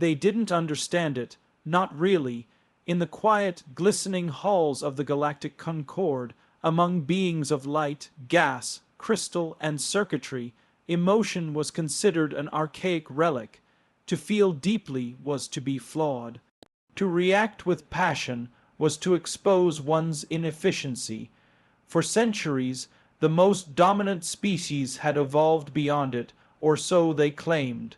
They didn't understand it, not really. In the quiet, glistening halls of the Galactic Concord, among beings of light, gas, crystal, and circuitry, emotion was considered an archaic relic. To feel deeply was to be flawed. To react with passion was to expose one's inefficiency. For centuries, the most dominant species had evolved beyond it, or so they claimed.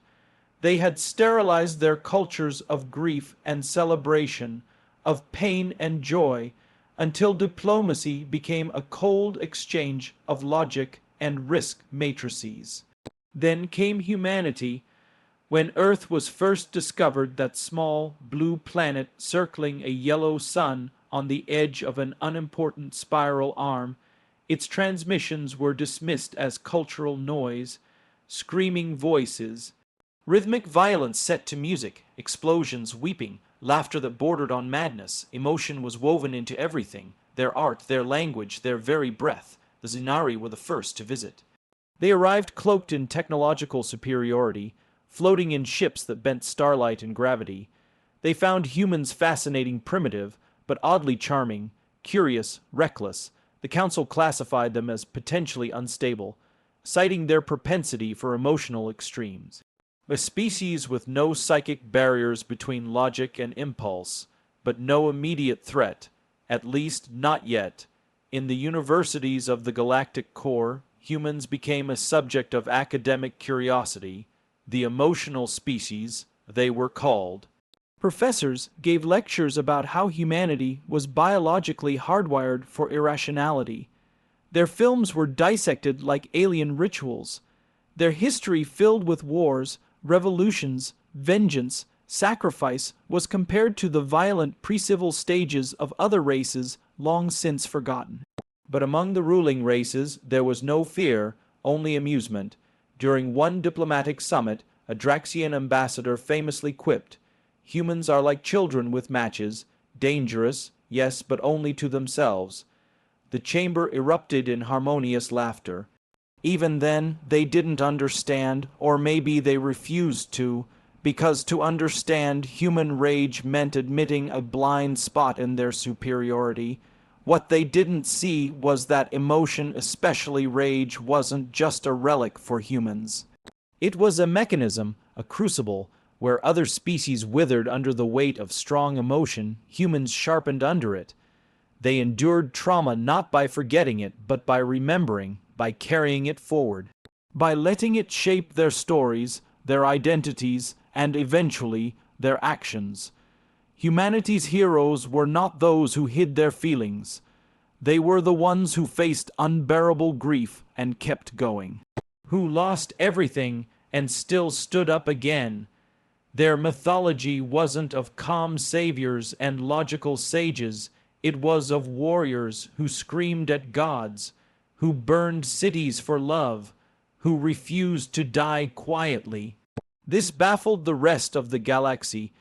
They had sterilized their cultures of grief and celebration, of pain and joy, until diplomacy became a cold exchange of logic and risk matrices. Then came humanity. When Earth was first discovered, that small, blue planet circling a yellow sun on the edge of an unimportant spiral arm, its transmissions were dismissed as cultural noise, screaming voices, rhythmic violence set to music, explosions, weeping, laughter that bordered on madness. Emotion was woven into everything, their art, their language, their very breath. The Zenari were the first to visit. They arrived cloaked in technological superiority, floating in ships that bent starlight and gravity. They found humans fascinating, primitive, but oddly charming, curious, reckless. The Council classified them as potentially unstable, citing their propensity for emotional extremes. A species with no psychic barriers between logic and impulse, but no immediate threat, at least not yet. In the universities of the galactic core, humans became a subject of academic curiosity. The emotional species, they were called. Professors gave lectures about how humanity was biologically hardwired for irrationality. Their films were dissected like alien rituals. Their history filled with wars, revolutions, vengeance, sacrifice was compared to the violent pre-civil stages of other races long since forgotten. But among the ruling races there was no fear, only amusement. During one diplomatic summit, a Draxian ambassador famously quipped, "Humans are like children with matches, dangerous, yes, but only to themselves." The chamber erupted in harmonious laughter. Even then, they didn't understand, or maybe they refused to, because to understand human rage meant admitting a blind spot in their superiority. What they didn't see was that emotion, especially rage, wasn't just a relic for humans. It was a mechanism, a crucible, where other species withered under the weight of strong emotion, humans sharpened under it. They endured trauma not by forgetting it, but by remembering, by carrying it forward, by letting it shape their stories, their identities, and eventually their actions. Humanity's heroes were not those who hid their feelings. They were the ones who faced unbearable grief and kept going, who lost everything and still stood up again. Their mythology wasn't of calm saviors and logical sages. It was of warriors who screamed at gods, who burned cities for love, who refused to die quietly. This baffled the rest of the galaxy.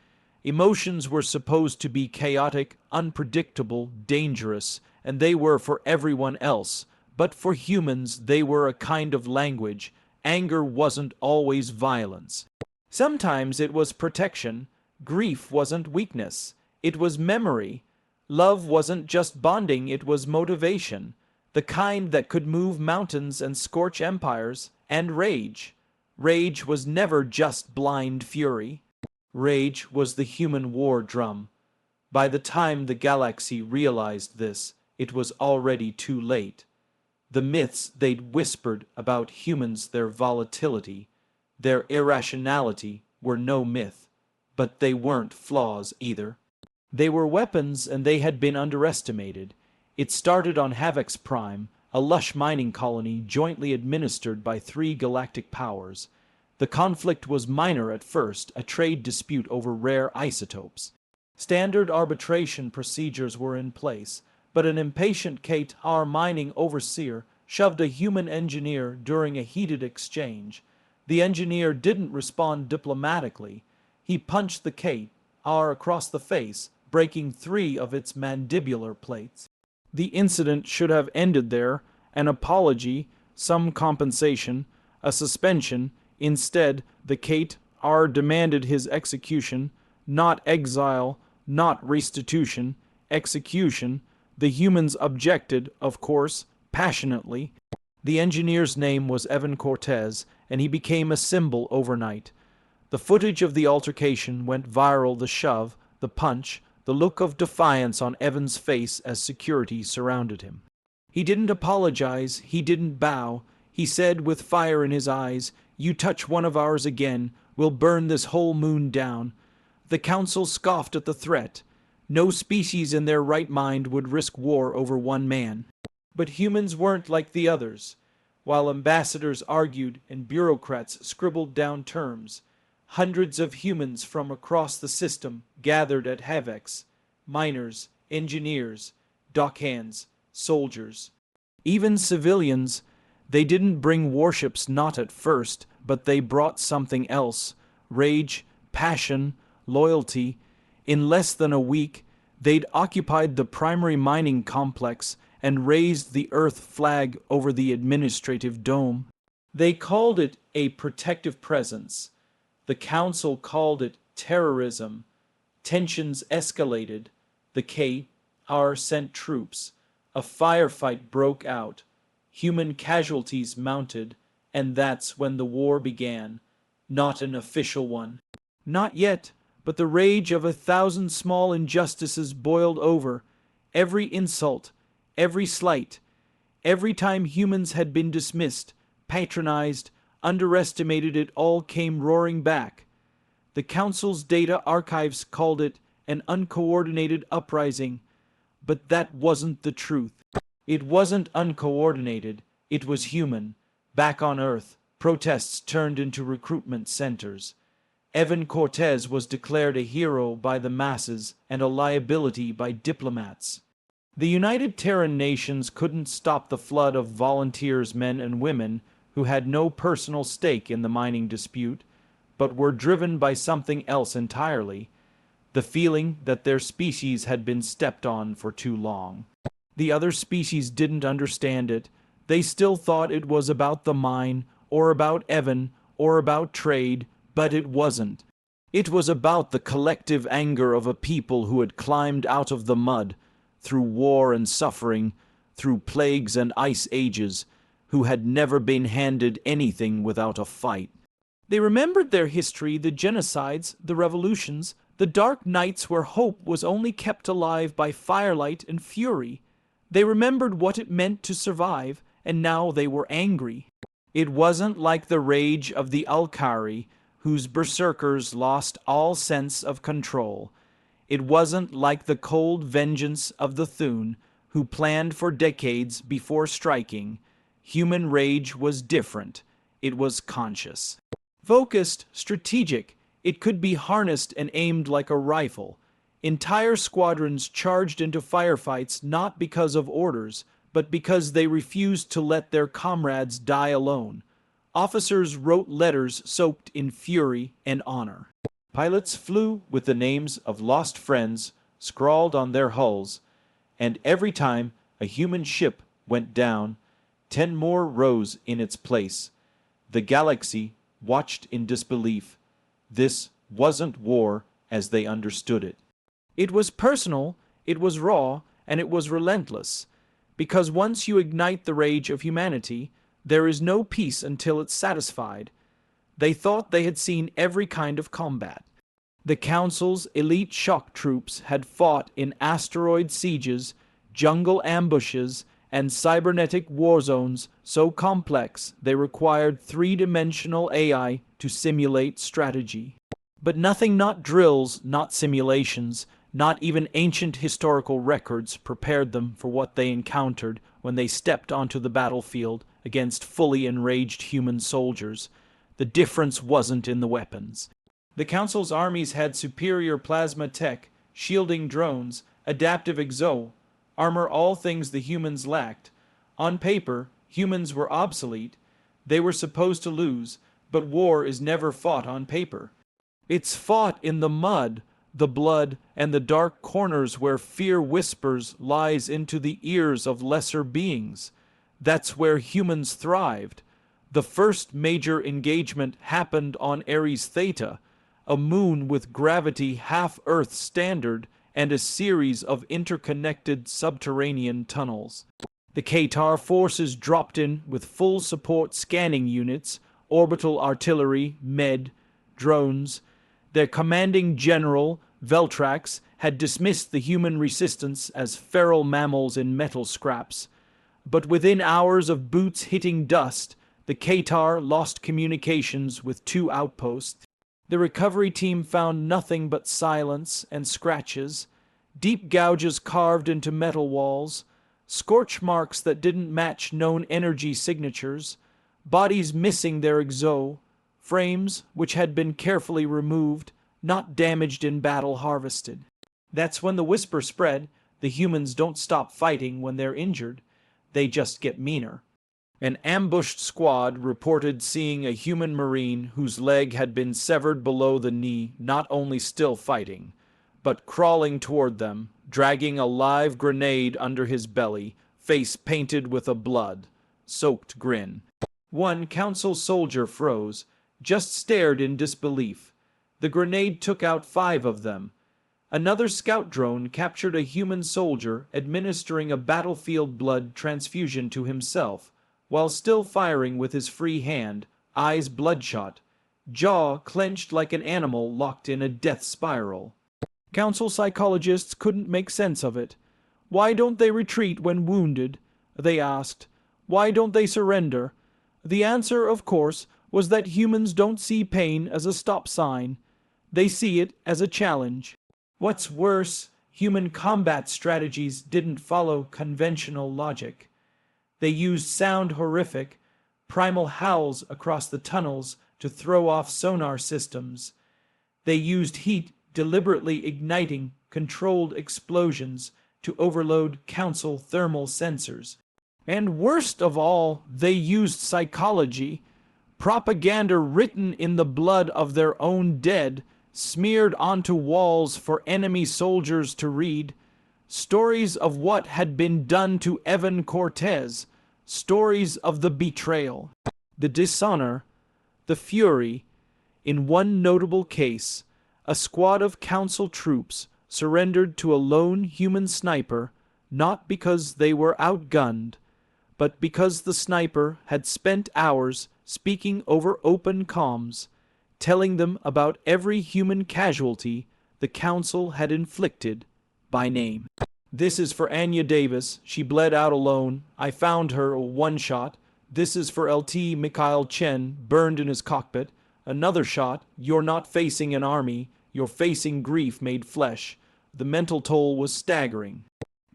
Emotions were supposed to be chaotic, unpredictable, dangerous, and they were for everyone else. But for humans, they were a kind of language. Anger wasn't always violence. Sometimes it was protection. Grief wasn't weakness. It was memory. Love wasn't just bonding, it was motivation. The kind that could move mountains and scorch empires. And rage. Rage was never just blind fury. Rage was the human war drum. By the time the galaxy realized this, it was already too late. The myths they'd whispered about humans, their volatility, their irrationality, were no myth. But they weren't flaws either. They were weapons, and they had been underestimated. It started on Havoc's Prime, a lush mining colony jointly administered by 3 galactic powers. The conflict was minor at first, a trade dispute over rare isotopes. Standard arbitration procedures were in place, but an impatient Kate, our mining overseer, shoved a human engineer during a heated exchange. The engineer didn't respond diplomatically. He punched the Kate, our across the face, breaking 3 of its mandibular plates. The incident should have ended there, an apology, some compensation, a suspension. Instead, the Kate, R demanded his execution, not exile, not restitution, execution. The humans objected, of course, passionately. The engineer's name was Evan Cortez, and he became a symbol overnight. The footage of the altercation went viral, the shove, the punch, the look of defiance on Evan's face as security surrounded him. He didn't apologize, he didn't bow. He said with fire in his eyes, "You touch one of ours again, we'll burn this whole moon down." The council scoffed at the threat. No species in their right mind would risk war over one man. But humans weren't like the others. While ambassadors argued and bureaucrats scribbled down terms, hundreds of humans from across the system gathered at Havex: miners, engineers, dockhands, soldiers. Even civilians. They didn't bring warships, not at first, but they brought something else: rage, passion, loyalty. In less than a week, they'd occupied the primary mining complex and raised the Earth flag over the administrative dome. They called it a protective presence. The Council called it terrorism. Tensions escalated. The KR sent troops. A firefight broke out. Human casualties mounted, and that's when the war began. Not an official one. Not yet, but the rage of 1,000 small injustices boiled over. Every insult, every slight, every time humans had been dismissed, patronized, underestimated, it all came roaring back. The Council's data archives called it an uncoordinated uprising, but that wasn't the truth. It wasn't uncoordinated, it was human. Back on Earth, protests turned into recruitment centers. Evan Cortez was declared a hero by the masses and a liability by diplomats. The United Terran Nations couldn't stop the flood of volunteers, men and women, who had no personal stake in the mining dispute, but were driven by something else entirely: the feeling that their species had been stepped on for too long. The other species didn't understand it. They still thought it was about the mine, or about Evan, or about trade, but it wasn't. It was about the collective anger of a people who had climbed out of the mud, through war and suffering, through plagues and ice ages, who had never been handed anything without a fight. They remembered their history, the genocides, the revolutions, the dark nights where hope was only kept alive by firelight and fury. They remembered what it meant to survive, and now they were angry. It wasn't like the rage of the Alkari, whose berserkers lost all sense of control. It wasn't like the cold vengeance of the Thun, who planned for decades before striking. Human rage was different. It was conscious. Focused, strategic, it could be harnessed and aimed like a rifle. Entire squadrons charged into firefights not because of orders, but because they refused to let their comrades die alone. Officers wrote letters soaked in fury and honor. Pilots flew with the names of lost friends scrawled on their hulls, and every time a human ship went down, 10 more rose in its place. The galaxy watched in disbelief. This wasn't war as they understood it. It was personal, it was raw, and it was relentless. Because once you ignite the rage of humanity, there is no peace until it's satisfied. They thought they had seen every kind of combat. The Council's elite shock troops had fought in asteroid sieges, jungle ambushes, and cybernetic war zones so complex they required three-dimensional AI to simulate strategy. But nothing, not drills, not simulations, not even ancient historical records prepared them for what they encountered when they stepped onto the battlefield against fully enraged human soldiers. The difference wasn't in the weapons. The Council's armies had superior plasma tech, shielding drones, adaptive exo, armor, all things the humans lacked. On paper, humans were obsolete. They were supposed to lose, but war is never fought on paper. It's fought in the mud, the blood, and the dark corners where fear whispers lies into the ears of lesser beings. That's where humans thrived. The first major engagement happened on Ares Theta, a moon with gravity half Earth standard and a series of interconnected subterranean tunnels. The Qatar forces dropped in with full support scanning units, orbital artillery, drones. Their commanding general, Veltrax, had dismissed the human resistance as feral mammals in metal scraps. But within hours of boots hitting dust, the Qatar lost communications with 2 outposts. The recovery team found nothing but silence and scratches, deep gouges carved into metal walls, scorch marks that didn't match known energy signatures, bodies missing their frames which had been carefully removed, not damaged in battle harvested. That's when the whisper spread, the humans don't stop fighting when they're injured, they just get meaner. An ambushed squad reported seeing a human marine whose leg had been severed below the knee not only still fighting, but crawling toward them, dragging a live grenade under his belly, face painted with a blood-soaked grin. One council soldier froze, just stared in disbelief. The grenade took out 5 of them. Another scout drone captured a human soldier administering a battlefield blood transfusion to himself, while still firing with his free hand, eyes bloodshot, jaw clenched like an animal locked in a death spiral. Council psychologists couldn't make sense of it. Why don't they retreat when wounded? They asked. Why don't they surrender? The answer, of course, was that humans don't see pain as a stop sign. They see it as a challenge. What's worse, human combat strategies didn't follow conventional logic. They used sound horrific, primal howls across the tunnels to throw off sonar systems. They used heat deliberately igniting controlled explosions to overload council thermal sensors. And worst of all, they used psychology, propaganda written in the blood of their own dead, smeared onto walls for enemy soldiers to read, stories of what had been done to Evan Cortez, stories of the betrayal, the dishonor, the fury. In one notable case, a squad of council troops surrendered to a lone human sniper, not because they were outgunned, but because the sniper had spent hours speaking over open comms, telling them about every human casualty the council had inflicted by name. This is for Anya Davis. She bled out alone. I found her, a one-shot. This is for LT Mikhail Chen, burned in his cockpit. Another shot. You're not facing an army. You're facing grief made flesh. The mental toll was staggering.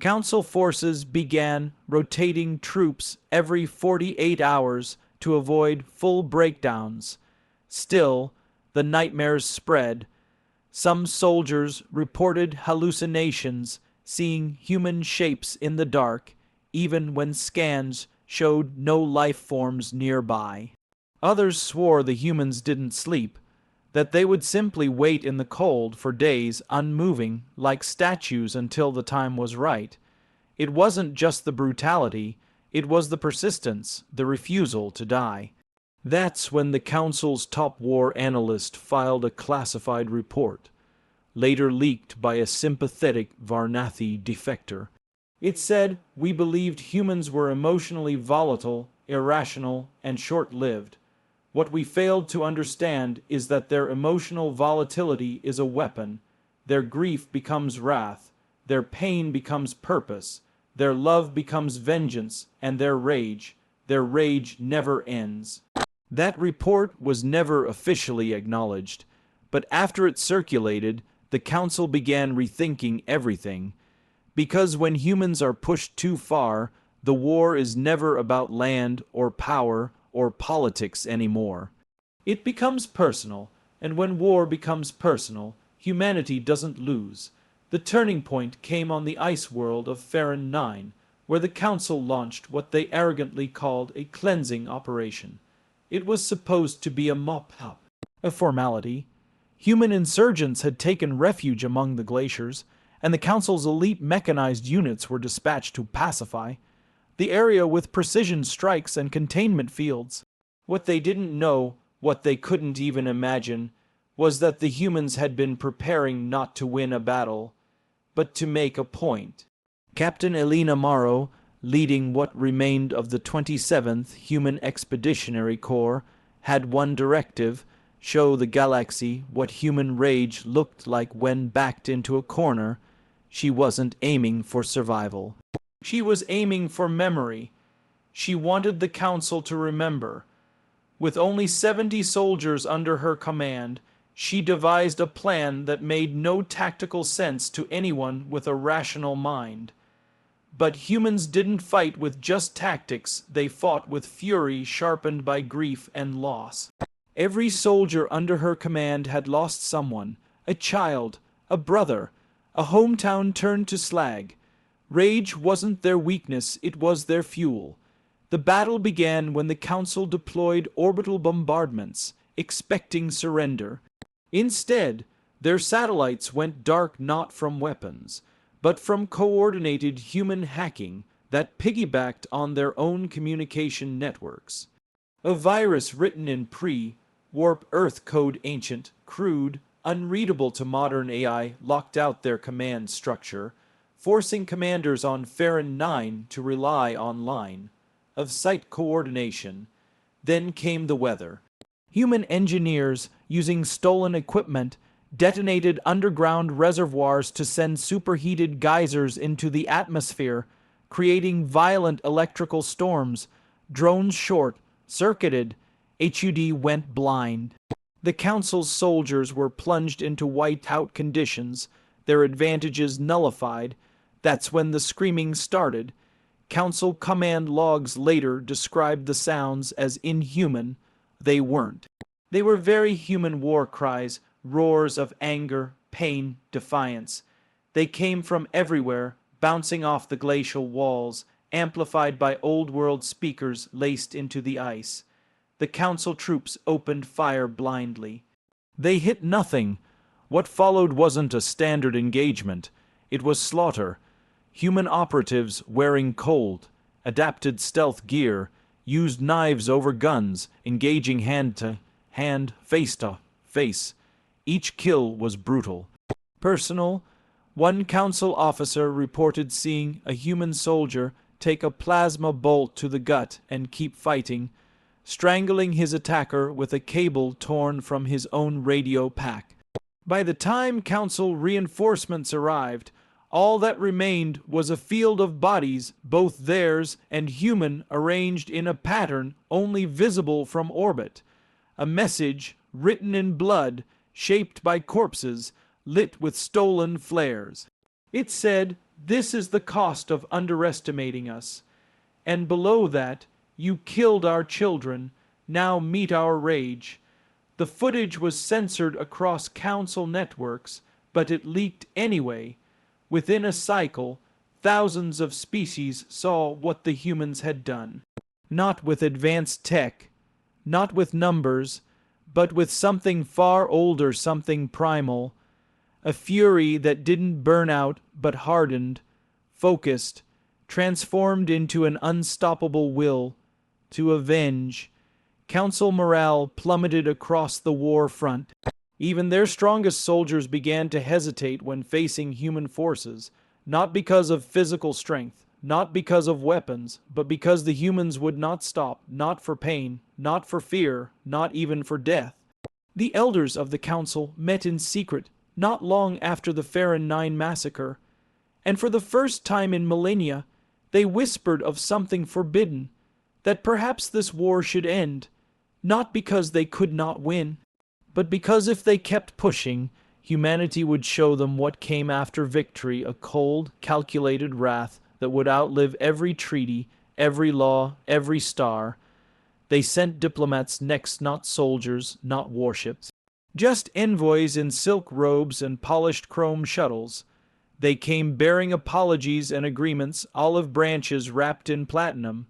Council forces began rotating troops every 48 hours to avoid full breakdowns. Still, the nightmares spread. Some soldiers reported hallucinations, seeing human shapes in the dark, even when scans showed no life forms nearby. Others swore the humans didn't sleep, that they would simply wait in the cold for days unmoving like statues until the time was right. It wasn't just the brutality, it was the persistence, the refusal to die. That's when the Council's top war analyst filed a classified report, later leaked by a sympathetic Varnathi defector. It said, "We believed humans were emotionally volatile, irrational, and short-lived. What we failed to understand is that their emotional volatility is a weapon. Their grief becomes wrath, their pain becomes purpose, their love becomes vengeance, and their rage never ends." That report was never officially acknowledged, but after it circulated, the Council began rethinking everything. Because when humans are pushed too far, the war is never about land or power or politics anymore. It becomes personal, and when war becomes personal, humanity doesn't lose. The turning point came on the ice world of Farron 9, where the Council launched what they arrogantly called a cleansing operation. It was supposed to be a mop-up, a formality. Human insurgents had taken refuge among the glaciers, and the Council's elite mechanized units were dispatched to pacify the area with precision strikes and containment fields. What they didn't know, what they couldn't even imagine, was that the humans had been preparing not to win a battle, but to make a point. Captain Elena Morrow, leading what remained of the 27th Human Expeditionary Corps, had one directive: show the galaxy what human rage looked like when backed into a corner. She wasn't aiming for survival. She was aiming for memory. She wanted the Council to remember. With only 70 soldiers under her command, she devised a plan that made no tactical sense to anyone with a rational mind. But humans didn't fight with just tactics, they fought with fury sharpened by grief and loss. Every soldier under her command had lost someone: a child, a brother, a hometown turned to slag. Rage wasn't their weakness, it was their fuel. The battle began when the Council deployed orbital bombardments, expecting surrender. Instead, their satellites went dark not from weapons, but from coordinated human hacking that piggybacked on their own communication networks. A virus written in pre-warp Earth code, ancient, crude, unreadable to modern AI, locked out their command structure, forcing commanders on Farron 9 to rely on line of sight coordination. Then came the weather. Human engineers, using stolen equipment, detonated underground reservoirs to send superheated geysers into the atmosphere, creating violent electrical storms. Drones short-circuited. HUD went blind. The Council's soldiers were plunged into whiteout conditions, their advantages nullified. That's when the screaming started. Council command logs later described the sounds as inhuman. They weren't. They were very human war cries, roars of anger, pain, defiance. They came from everywhere, bouncing off the glacial walls, amplified by old-world speakers laced into the ice. The Council troops opened fire blindly. They hit nothing. What followed wasn't a standard engagement. It was slaughter. Human operatives wearing cold, adapted stealth gear, used knives over guns, engaging hand-to-hand, face-to-face. Each kill was brutal. Personal. One Council officer reported seeing a human soldier take a plasma bolt to the gut and keep fighting, strangling his attacker with a cable torn from his own radio pack. By the time Council reinforcements arrived, all that remained was a field of bodies, both theirs and human, arranged in a pattern only visible from orbit. A message, written in blood, shaped by corpses, lit with stolen flares. It said, "This is the cost of underestimating us." And below that, "You killed our children, now meet our rage." The footage was censored across Council networks, but it leaked anyway. Within a cycle, thousands of species saw what the humans had done. Not with advanced tech, not with numbers, but with something far older, something primal. A fury that didn't burn out, but hardened, focused, transformed into an unstoppable will to avenge. Council morale plummeted across the war front. Even their strongest soldiers began to hesitate when facing human forces, not because of physical strength, not because of weapons, but because the humans would not stop, not for pain, not for fear, not even for death. The elders of the Council met in secret not long after the Farron 9 massacre, and for the first time in millennia, they whispered of something forbidden, that perhaps this war should end, not because they could not win, but because if they kept pushing, humanity would show them what came after victory: a cold, calculated wrath that would outlive every treaty, every law, every star. They sent diplomats next, not soldiers, not warships. Just envoys in silk robes and polished chrome shuttles. They came bearing apologies and agreements, olive branches wrapped in platinum.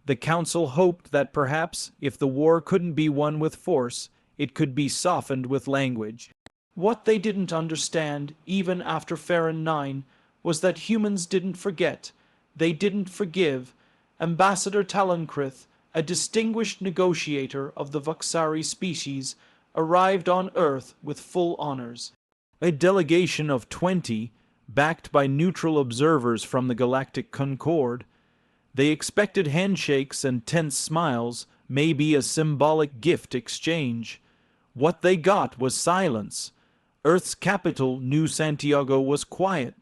The Council hoped that perhaps, if the war couldn't be won with force, it could be softened with language. What they didn't understand, even after Farron 9, was that humans didn't forget. They didn't forgive. Ambassador Talencrith, a distinguished negotiator of the Vuxari species, arrived on Earth with full honors. A delegation of 20, backed by neutral observers from the Galactic Concord. They expected handshakes and tense smiles, maybe a symbolic gift exchange. What they got was silence. Earth's capital, New Santiago, was quiet.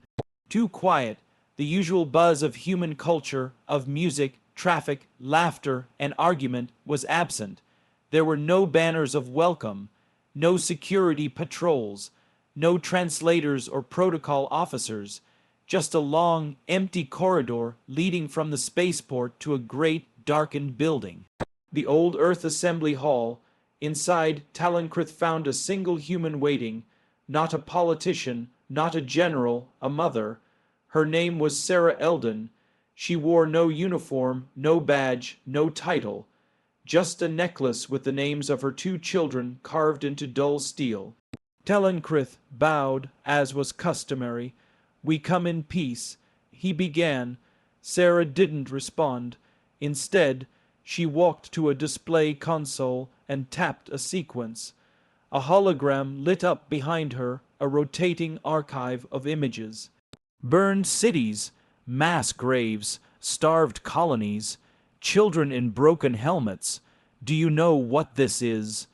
Too quiet. The usual buzz of human culture, of music, traffic, laughter, and argument was absent. There were no banners of welcome, no security patrols, no translators or protocol officers, just a long, empty corridor leading from the spaceport to a great, darkened building. The old Earth Assembly Hall. Inside, Taloncrith found a single human waiting, not a politician, not a general, a mother. Her name was Sarah Eldon. She wore no uniform, no badge, no title, just a necklace with the names of her 2 children carved into dull steel. Taloncrith bowed, as was customary. "We come in peace," he began. Sarah didn't respond. Instead, she walked to a display console and tapped a sequence. A hologram lit up behind her, a rotating archive of images. Burned cities, mass graves, starved colonies, children in broken helmets. "Do you know what this is?"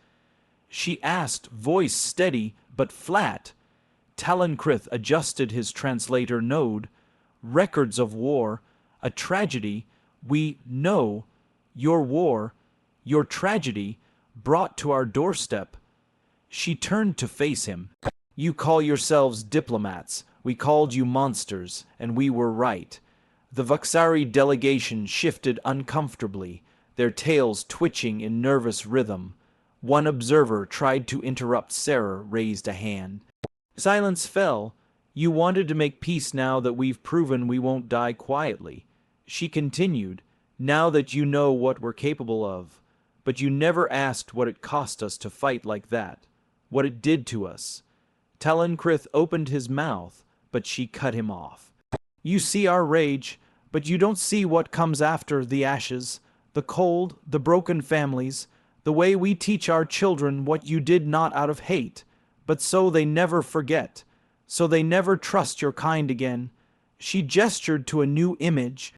she asked, voice steady but flat. Taloncrith adjusted his translator node. "Records of war, a tragedy. We know your war, your tragedy, brought to our doorstep." She turned to face him. "You call yourselves diplomats. We called you monsters, and we were right." The Vuxari delegation shifted uncomfortably, their tails twitching in nervous rhythm. One observer tried to interrupt. Sarah raised a hand. Silence fell. "You wanted to make peace now that we've proven we won't die quietly." She continued, "Now that you know what we're capable of. But you never asked what it cost us to fight like that, what it did to us." Taloncrith opened his mouth, but she cut him off. "You see our rage, but you don't see what comes after the ashes, the cold, the broken families, the way we teach our children what you did not out of hate, but so they never forget, so they never trust your kind again." She gestured to a new image.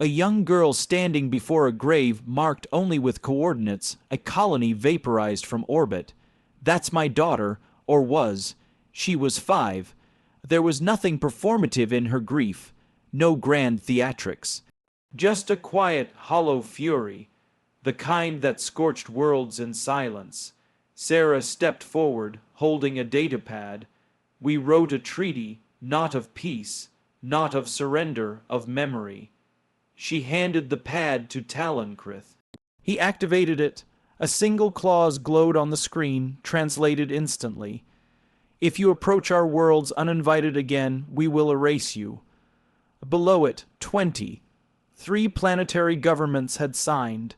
A young girl standing before a grave marked only with coordinates, a colony vaporized from orbit. "That's my daughter, or was. She was 5. There was nothing performative in her grief, no grand theatrics. Just a quiet, hollow fury, the kind that scorched worlds in silence." Sarah stepped forward, holding a datapad. "We wrote a treaty, not of peace, not of surrender, of memory." She handed the pad to Taloncrith. He activated it. A single clause glowed on the screen, translated instantly. "If you approach our worlds uninvited again, we will erase you." Below it, 20. 3 planetary governments had signed,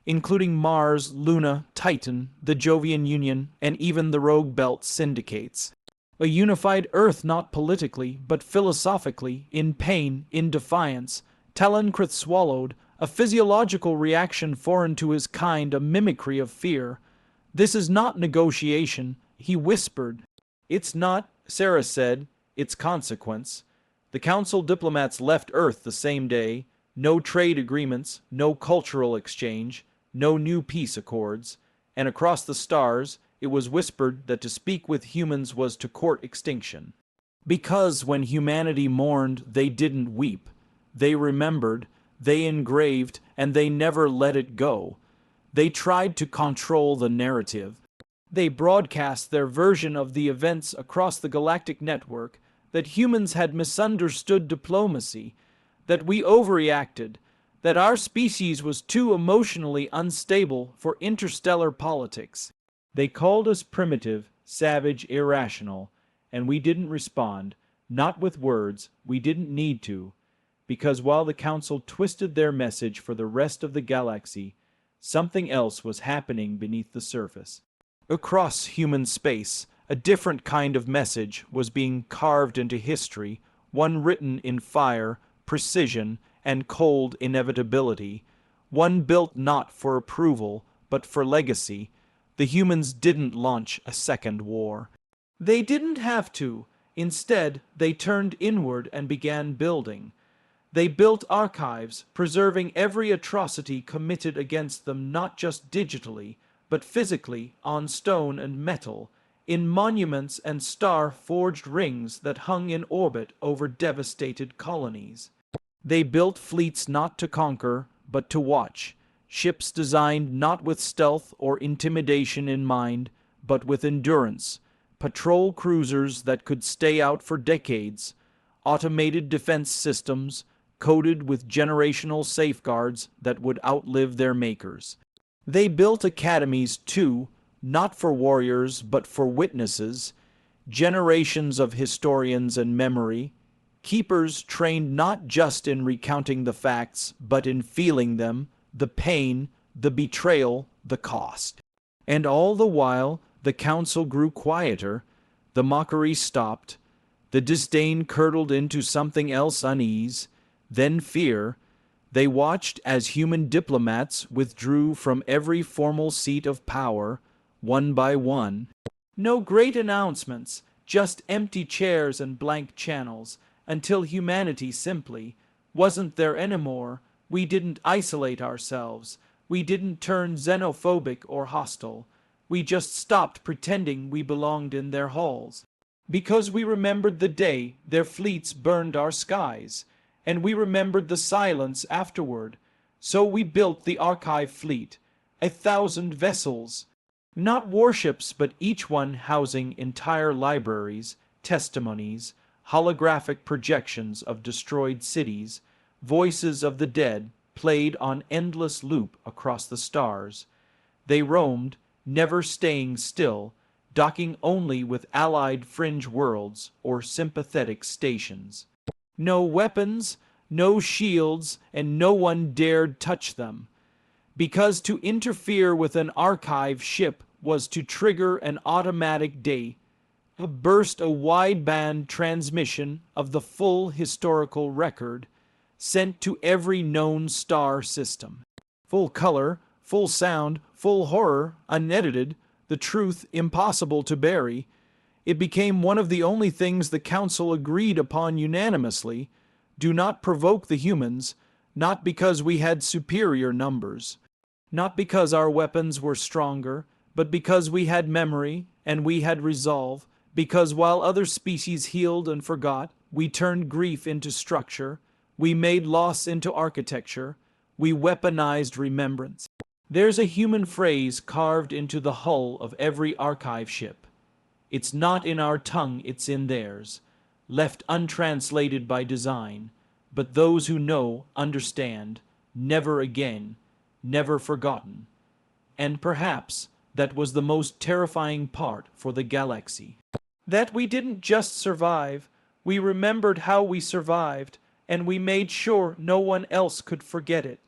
including Mars, Luna, Titan, the Jovian Union, and even the Rogue Belt syndicates. A unified Earth, not politically, but philosophically, in pain, in defiance. Taloncrith swallowed, a physiological reaction foreign to his kind, a mimicry of fear. "This is not negotiation," he whispered. "It's not," Sarah said. "It's consequence." The Council diplomats left Earth the same day. No trade agreements, no cultural exchange, no new peace accords. And across the stars, it was whispered that to speak with humans was to court extinction. Because when humanity mourned, they didn't weep. They remembered, they engraved, and they never let it go. They tried to control the narrative. They broadcast their version of the events across the galactic network, that humans had misunderstood diplomacy, that we overreacted, that our species was too emotionally unstable for interstellar politics. They called us primitive, savage, irrational, and we didn't respond, not with words, we didn't need to, because while the Council twisted their message for the rest of the galaxy, something else was happening beneath the surface. Across human space, a different kind of message was being carved into history, one written in fire, precision, and cold inevitability, one built not for approval, but for legacy. The humans didn't launch a second war. They didn't have to. Instead, they turned inward and began building. They built archives, preserving every atrocity committed against them not just digitally, but physically, on stone and metal, in monuments and star-forged rings that hung in orbit over devastated colonies. They built fleets not to conquer, but to watch, ships designed not with stealth or intimidation in mind, but with endurance, patrol cruisers that could stay out for decades, automated defense systems, coated with generational safeguards that would outlive their makers. They built academies, too, not for warriors but for witnesses, generations of historians and memory, keepers trained not just in recounting the facts but in feeling them, the pain, the betrayal, the cost. And all the while, the council grew quieter, the mockery stopped, the disdain curdled into something else, unease, then fear. They watched as human diplomats withdrew from every formal seat of power, one by one. No great announcements, just empty chairs and blank channels, until humanity simply wasn't there anymore. We didn't isolate ourselves. We didn't turn xenophobic or hostile. We just stopped pretending we belonged in their halls. Because we remembered the day their fleets burned our skies, and we remembered the silence afterward. So we built the archive fleet, 1,000 vessels. Not warships, but each one housing entire libraries, testimonies, holographic projections of destroyed cities, voices of the dead played on endless loop across the stars. They roamed, never staying still, docking only with allied fringe worlds or sympathetic stations. No weapons, no shields, and no one dared touch them. Because to interfere with an archive ship was to trigger an automatic a wideband transmission of the full historical record, sent to every known star system. Full color, full sound, full horror, unedited, the truth impossible to bury. It became one of the only things the Council agreed upon unanimously. Do not provoke the humans, not because we had superior numbers. Not because our weapons were stronger, but because we had memory and we had resolve, because while other species healed and forgot, we turned grief into structure, we made loss into architecture, we weaponized remembrance. There's a human phrase carved into the hull of every archive ship. It's not in our tongue, it's in theirs, left untranslated by design, but those who know understand, never again, never forgotten. And perhaps that was the most terrifying part for the galaxy. That we didn't just survive, we remembered how we survived, and we made sure no one else could forget it.